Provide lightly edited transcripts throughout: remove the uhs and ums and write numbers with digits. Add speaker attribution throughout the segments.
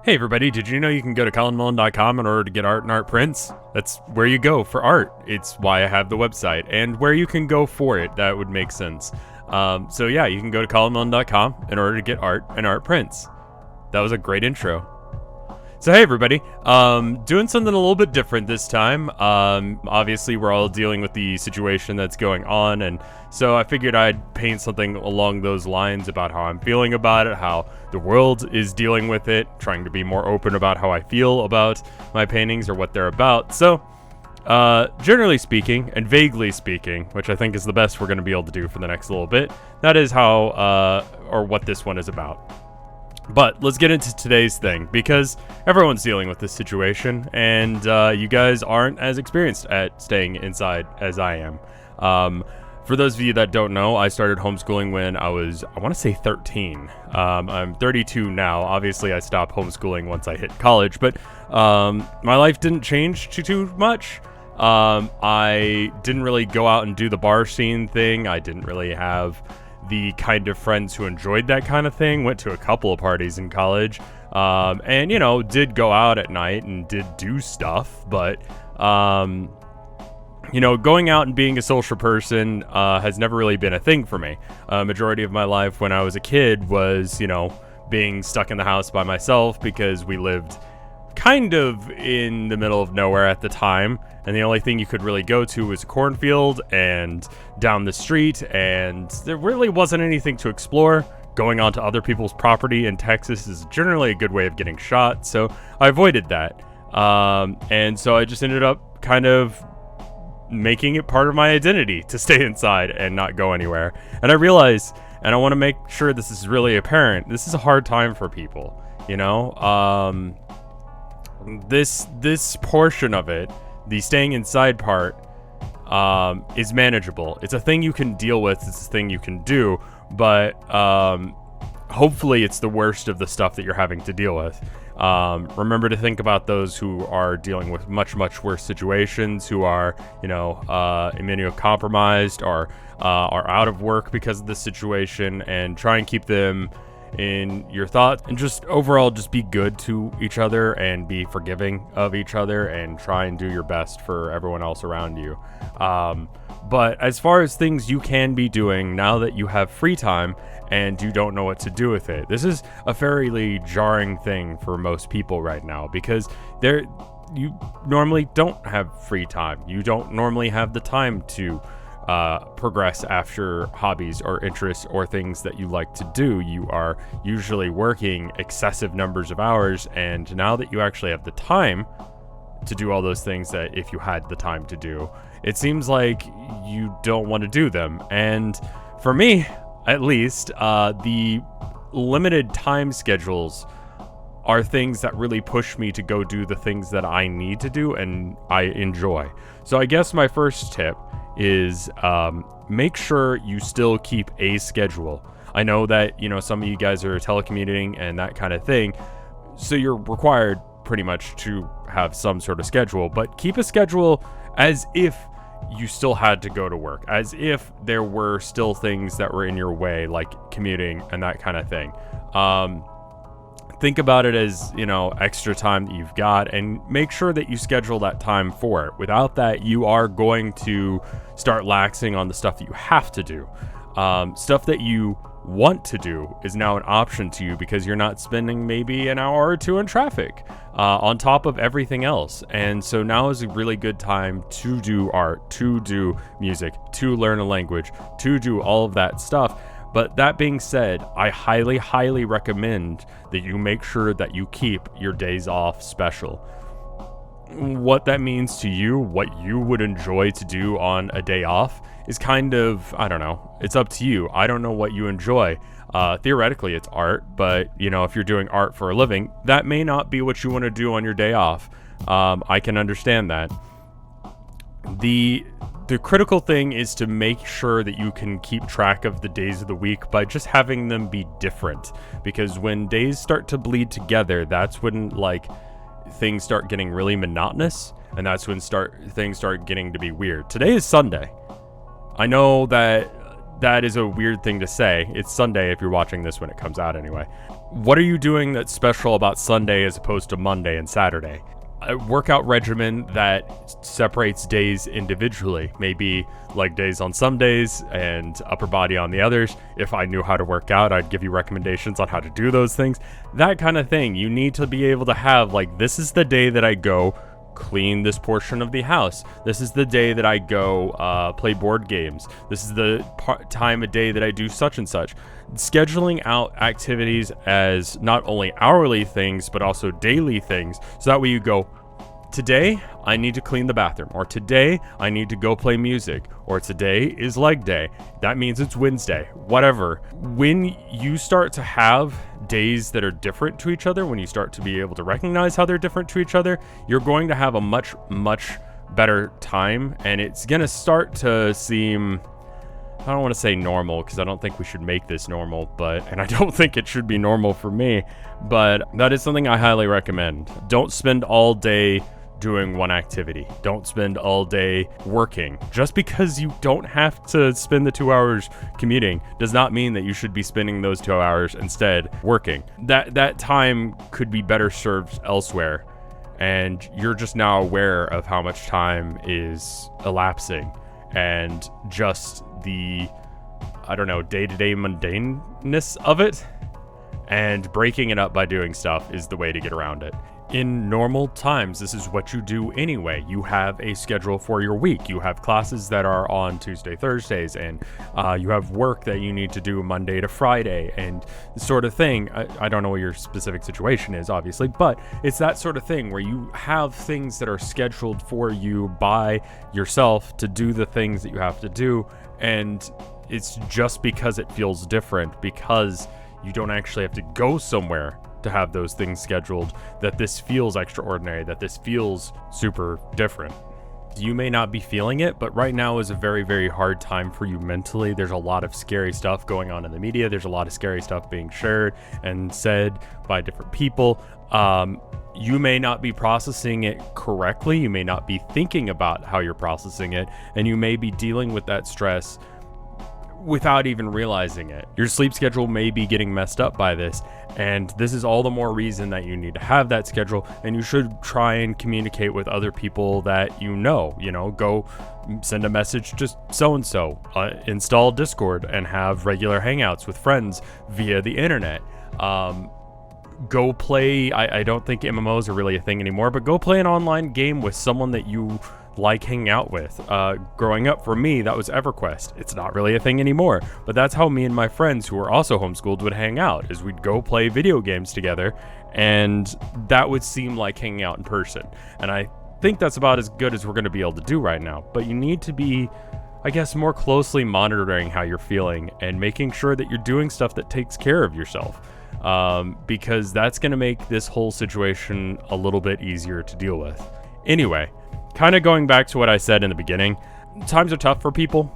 Speaker 1: Hey everybody, did you know you can go to colinmullen.com in order to get art and art prints? That's where you go for art. It's why I have the website, and where you can go for it. That would make sense. So yeah, you can go to colinmullen.com in order to get art and art prints. That was a great intro. So hey everybody, doing something a little bit different this time. Obviously we're all dealing with the situation that's going on, and so I figured I'd paint something along those lines about how I'm feeling about it, how the world is dealing with it, trying to be more open about how I feel about my paintings or what they're about. So, generally speaking, and vaguely speaking, which I think is the best we're going to be able to do for the next little bit, that is how, or what this one is about. But let's get into today's thing, because everyone's dealing with this situation, and you guys aren't as experienced at staying inside as I am. For those of you that don't know, I started homeschooling when I was, I want to say 13. I'm 32 now. Obviously, I stopped homeschooling once I hit college, but my life didn't change too much. I didn't really go out and do the bar scene thing. I didn't really have the kind of friends who enjoyed that kind of thing. Went to a couple of parties in college, and you know, did go out at night and did do stuff, but you know, going out and being a social person has never really been a thing for me. Majority of my life when I was a kid was, you know, being stuck in the house by myself, because we lived kind of in the middle of nowhere at the time, and the only thing you could really go to was a cornfield and down the street, and there really wasn't anything to explore. Going onto other people's property in Texas is generally a good way of getting shot, so I avoided that. And so I just ended up kind of making it part of my identity to stay inside and not go anywhere. And I realize, and I want to make sure this is really apparent, this is a hard time for people, you know. This portion of it, the staying inside part, is manageable. It's a thing you can deal with. It's a thing you can do, but hopefully it's the worst of the stuff that you're having to deal with. Remember to think about those who are dealing with much worse situations, who are, you know, immunocompromised or are out of work because of this situation, and try and keep them in your thoughts, and just overall just be good to each other and be forgiving of each other, and try and do your best for everyone else around you. But as far as things you can be doing now that you have free time and you don't know what to do with it, this is a fairly jarring thing for most people right now, because you normally don't have free time. You don't normally have the time to progress after hobbies or interests or things that you like to do. You are usually working excessive numbers of hours, and now that you actually have the time to do all those things that if you had the time to do, it seems like you don't want to do them. And for me, at least, the limited time schedules are things that really push me to go do the things that I need to do and I enjoy. So I guess my first tip is make sure you still keep a schedule. I know that, you know, some of you guys are telecommuting and that kind of thing, so you're required pretty much to have some sort of schedule, but keep a schedule as if you still had to go to work, as if there were still things that were in your way, like commuting and that kind of thing. Think about it as, you know, extra time that you've got, and make sure that you schedule that time for it. Without that, you are going to start laxing on the stuff that you have to do. Stuff that you want to do is now an option to you, because you're not spending maybe an hour or two in traffic on top of everything else. And so now is a really good time to do art, to do music, to learn a language, to do all of that stuff. But that being said, I highly recommend that you make sure that you keep your days off special. What that means to you, what you would enjoy to do on a day off, is kind of, I don't know, it's up to you. I don't know what you enjoy. Theoretically, it's art, but, you know, if you're doing art for a living, that may not be what you want to do on your day off. I can understand that. The critical thing is to make sure that you can keep track of the days of the week by just having them be different, because when days start to bleed together, that's when, like, things start getting really monotonous, and that's when things start getting to be weird. Today is Sunday. I know that that is a weird thing to say. It's Sunday if you're watching this when it comes out anyway. What are you doing that's special about Sunday as opposed to Monday and Saturday? A workout regimen that separates days individually, maybe leg days on some days and upper body on the others. If I knew how to work out, I'd give you recommendations on how to do those things. That kind of thing. You need to be able to have, like, this is the day that I go clean this portion of the house. This is the day that I go play board games. This is the time of day that I do such and such. Scheduling out activities as not only hourly things, but also daily things. So that way you go, today I need to clean the bathroom, or today I need to go play music, or today is leg day. That means it's Wednesday, whatever. When you start to have days that are different to each other, when you start to be able to recognize how they're different to each other, you're going to have a much, much better time, and it's going to start to seem, I don't want to say normal, because I don't think we should make this normal, and I don't think it should be normal for me, but that is something I highly recommend. Don't spend all day doing one activity. Don't spend all day working. Just because you don't have to spend the 2 hours commuting does not mean that you should be spending those 2 hours instead working. That time could be better served elsewhere, and you're just now aware of how much time is elapsing, and just the, I don't know, day-to-day mundaneness of it, and breaking it up by doing stuff is the way to get around it. In normal times, this is what you do anyway. You have a schedule for your week. You have classes that are on Tuesday, Thursdays, and you have work that you need to do Monday to Friday, and this sort of thing. I don't know what your specific situation is, obviously, but it's that sort of thing where you have things that are scheduled for you by yourself to do the things that you have to do, and it's just because it feels different, because you don't actually have to go somewhere to have those things scheduled, that this feels extraordinary, that this feels super different. You may not be feeling it, but right now is a very, very hard time for you mentally. There's a lot of scary stuff going on in the media. There's a lot of scary stuff being shared and said by different people. You may not be processing it correctly. You may not be thinking about how you're processing it, and you may be dealing with that stress without even realizing it. Your sleep schedule may be getting messed up by this, and this is all the more reason that you need to have that schedule, and you should try and communicate with other people that you know, go send a message to so-and-so, install Discord and have regular hangouts with friends via the internet. Go play, I don't think MMOs are really a thing anymore, but go play an online game with someone that you like hanging out with. Growing up, for me, that was EverQuest. It's not really a thing anymore, but that's how me and my friends who were also homeschooled would hang out, is we'd go play video games together, and that would seem like hanging out in person. And I think that's about as good as we're going to be able to do right now, but you need to be, I guess, more closely monitoring how you're feeling and making sure that you're doing stuff that takes care of yourself, because that's going to make this whole situation a little bit easier to deal with. Anyway, kind of going back to what I said in the beginning, times are tough for people.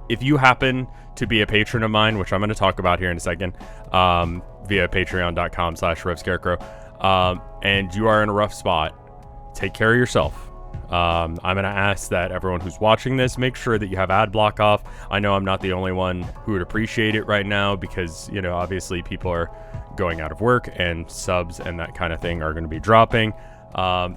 Speaker 1: If you happen to be a patron of mine, which I'm going to talk about here in a second, via patreon.com/RevScarecrow, and you are in a rough spot, take care of yourself. I'm going to ask that everyone who's watching this, make sure that you have ad block off. I know I'm not the only one who would appreciate it right now, because, obviously people are going out of work and subs and that kind of thing are going to be dropping. I'm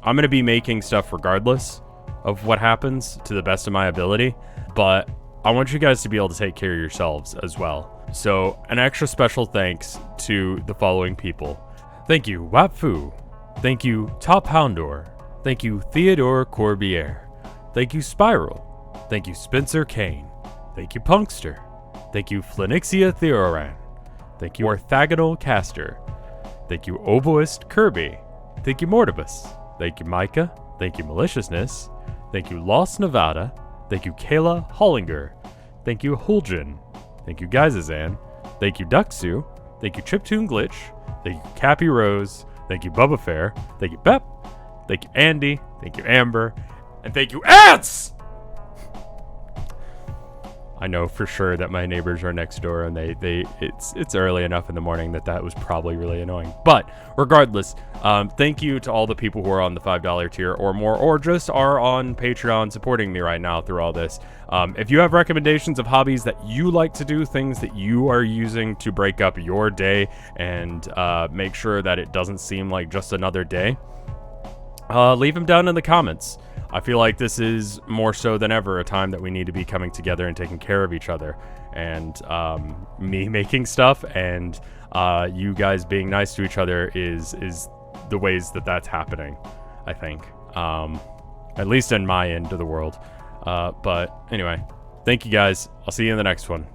Speaker 1: going to be making stuff regardless of what happens, to the best of my ability, but I want you guys to be able to take care of yourselves as well. So an extra special thanks to the following people. Thank you, Wapfu. Thank you, Top Houndor. Thank you, Theodore Corbiere. Thank you, Spiral. Thank you, Spencer Kane. Thank you, Punkster. Thank you, Phoenixia Theoran. Thank you, Orthogonal Caster. Thank you, Oboist Kirby. Thank you, Mortibus. Thank you, Micah. Thank you, Maliciousness. Thank you, Lost Nevada. Thank you, Kayla Hollinger. Thank you, Huljin. Thank you, Geizazan. Thank you, Duxu. Thank you, Chiptune Glitch. Thank you, Cappy Rose. Thank you, Bubba Fair. Thank you, Bep. Thank you, Andy. Thank you, Amber. And thank you, Ants! I know for sure that my neighbors are next door, and it's early enough in the morning that was probably really annoying. But regardless, thank you to all the people who are on the $5 tier or more, or just are on Patreon supporting me right now through all this. If you have recommendations of hobbies that you like to do, things that you are using to break up your day and make sure that it doesn't seem like just another day, leave them down in the comments. I feel like this is more so than ever a time that we need to be coming together and taking care of each other. And me making stuff and you guys being nice to each other is the ways that that's happening, I think. At least in my end of the world. But anyway, thank you guys. I'll see you in the next one.